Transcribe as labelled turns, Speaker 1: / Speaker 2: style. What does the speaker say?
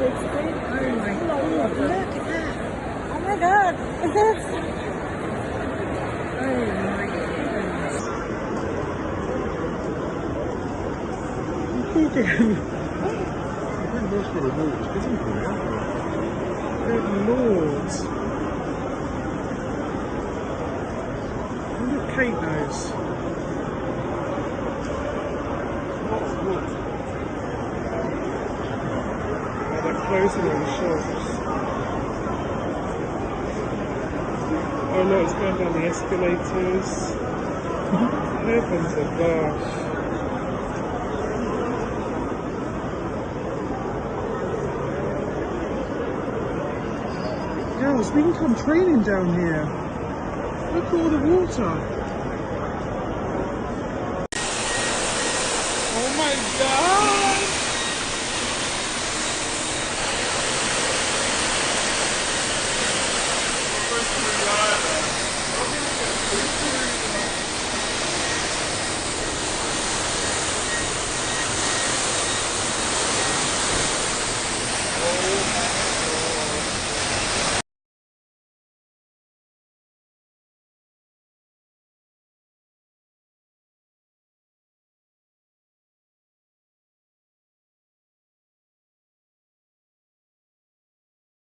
Speaker 1: Oh my god, look at that.
Speaker 2: Oh my god.
Speaker 1: Oh my goodness. Good lord. Look at Kate knows. They're closing all the shops. Oh no, it's going down the escalators. Heavens above. Girls, we can come training down here. Look at all the water.